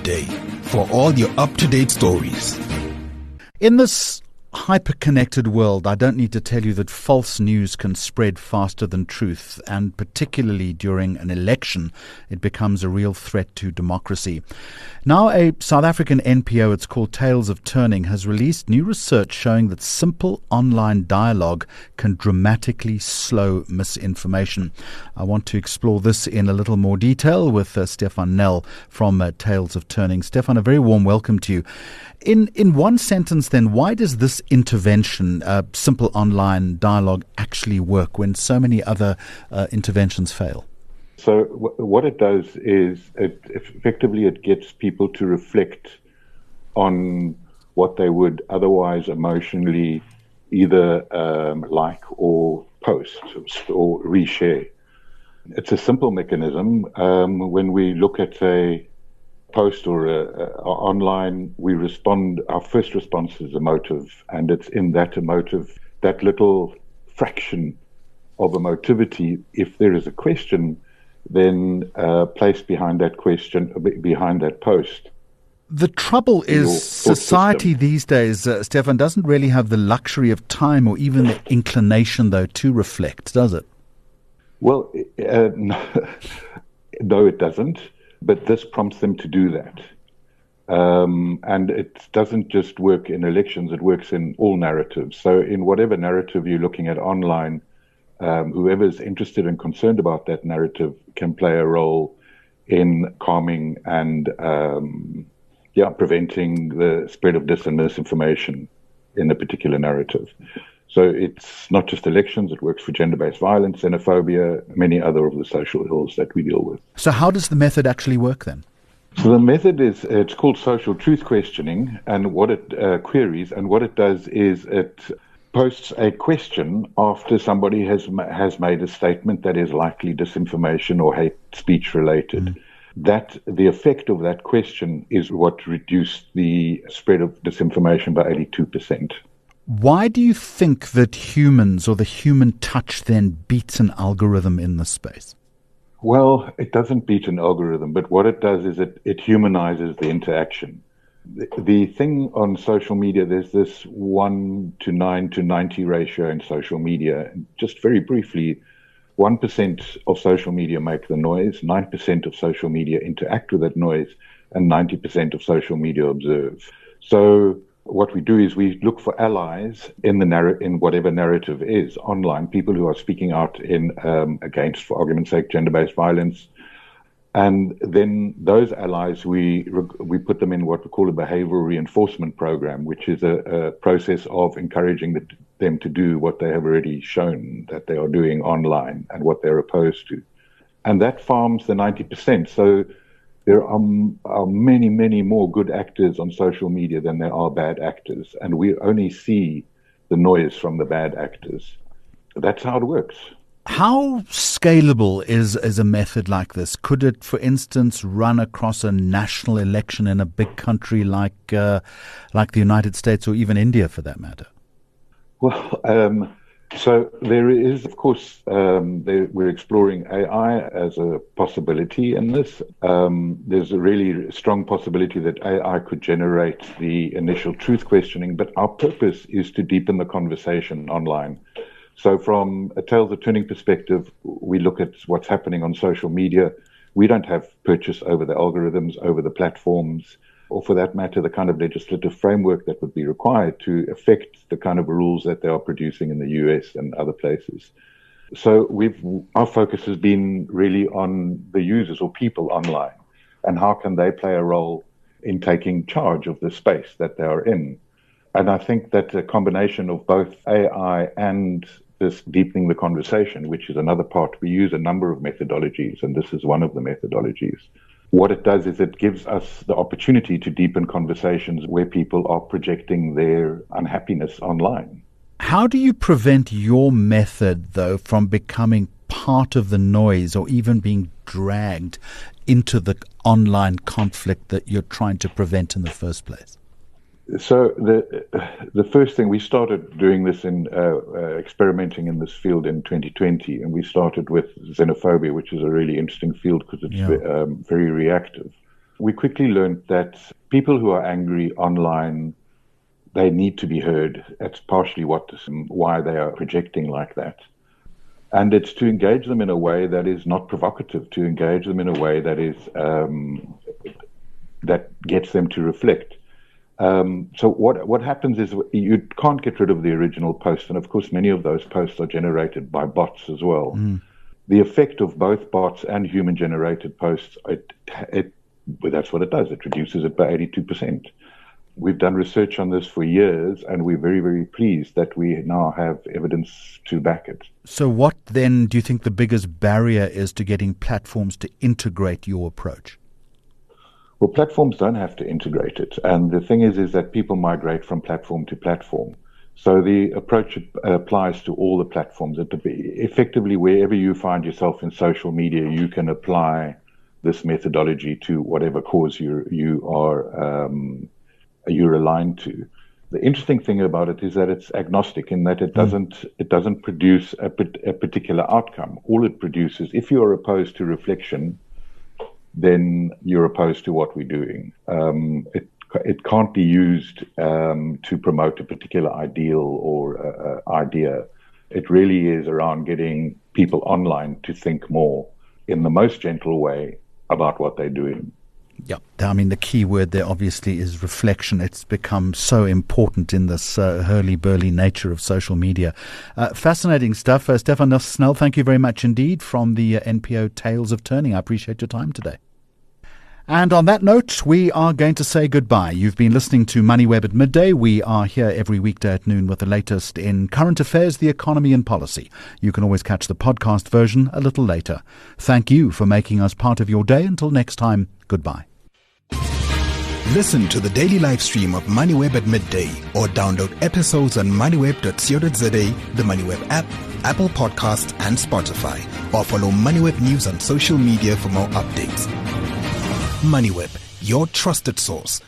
day for all your up-to-date stories. In this hyper-connected world, I don't need to tell you that false news can spread faster than truth, and particularly during an election, it becomes a real threat to democracy. Now, a South African NPO, it's called Tales of Turning, has released new research showing that simple online dialogue can dramatically slow misinformation. I want to explore this in a little more detail with Stefan Nell from Tales of Turning. Stefan, a very warm welcome to you. In one sentence then, why does this intervention, simple online dialogue, actually work when so many other interventions fail? So what it does is it gets people to reflect on what they would otherwise emotionally either like or post or reshare. It's a simple mechanism. When we look at a post or online, we respond. Our first response is emotive, and it's in that emotive, that little fraction of emotivity. If there is a question, then placed behind that question, behind that post. The trouble is society these days, Stefan, doesn't really have the luxury of time or even the inclination, though, to reflect, does it? Well, no, it doesn't. But this prompts them to do that. And it doesn't just work in elections, it works in all narratives. So in whatever narrative you're looking at online, whoever is interested and concerned about that narrative can play a role in calming and preventing the spread of dis and misinformation in a particular narrative. So it's not just elections, it works for gender-based violence, xenophobia, many other of the social ills that we deal with. So how does the method actually work then? So the method it's called social truth questioning, and what it queries, and what it does is it posts a question after somebody has made a statement that is likely disinformation or hate speech related. That the effect of that question is what reduced the spread of disinformation by 82%. Why do you think that humans or the human touch then beats an algorithm in this space? Well, it doesn't beat an algorithm, but what it does is it humanizes the interaction. The thing on social media, there's this 1 to 9 to 90 ratio in social media. Just very briefly, 1% of social media make the noise, 9% of social media interact with that noise, and 90% of social media observe. So what we do is we look for allies in whatever narrative is online, people who are speaking out in against, for argument's sake, gender-based violence. And then those allies, we put them in what we call a behavioral reinforcement program, which is a process of encouraging them to do what they have already shown that they are doing online and what they're opposed to. And that farms the 90%. So there are many, many more good actors on social media than there are bad actors. And we only see the noise from the bad actors. That's how it works. How scalable is a method like this? Could it, for instance, run across a national election in a big country like the United States or even India, for that matter? Well, so there is, of course, we're exploring AI as a possibility in this. There's a really strong possibility that AI could generate the initial truth questioning, but our purpose is to deepen the conversation online. So from a Tales of Turning perspective, we look at what's happening on social media. We don't have purchase over the algorithms, over the platforms, or for that matter, the kind of legislative framework that would be required to affect the kind of rules that they are producing in the US and other places. So our focus has been really on the users or people online, and how can they play a role in taking charge of the space that they are in. And I think that a combination of both AI and this deepening the conversation, which is another part, we use a number of methodologies, and this is one of the methodologies. What it does is it gives us the opportunity to deepen conversations where people are projecting their unhappiness online. How do you prevent your method, though, from becoming part of the noise or even being dragged into the online conflict that you're trying to prevent in the first place? So the first thing, we started doing this in experimenting in this field in 2020, and we started with xenophobia, which is a really interesting field because it's very reactive. we quickly learned that people who are angry online, they need to be heard. That's partially why they are projecting like that. And it's to engage them in a way that is not provocative, to engage them in a way that is that gets them to reflect. So what happens is you can't get rid of the original post, and of course many of those posts are generated by bots as well. The effect of both bots and human-generated posts, that's what it does. It reduces it by 82%. We've done research on this for years, and we're very, very pleased that we now have evidence to back it. So what then do you think the biggest barrier is to getting platforms to integrate your approach? Well, platforms don't have to integrate it. And the thing is that people migrate from platform to platform. So the approach applies to all the platforms. Effectively, wherever you find yourself in social media, you can apply this methodology to whatever cause you're aligned to. The interesting thing about it is that it's agnostic in that it doesn't produce a particular outcome. All it produces, if you are opposed to reflection, then you're opposed to what we're doing. It can't be used to promote a particular ideal or idea. It really is around getting people online to think more in the most gentle way about what they're doing. Yeah, I mean, the key word there obviously is reflection. It's become so important in this hurly-burly nature of social media. Fascinating stuff. Stefan Snell, thank you very much indeed from the NPO Tales of Turning. I appreciate your time today. And on that note, we are going to say goodbye. You've been listening to MoneyWeb at midday. We are here every weekday at noon with the latest in current affairs, the economy and policy. You can always catch the podcast version a little later. Thank you for making us part of your day. Until next time, goodbye. Listen to the daily live stream of MoneyWeb at midday or download episodes on moneyweb.co.za, the MoneyWeb app, Apple Podcasts and Spotify. Or follow MoneyWeb News on social media for more updates. MoneyWeb, your trusted source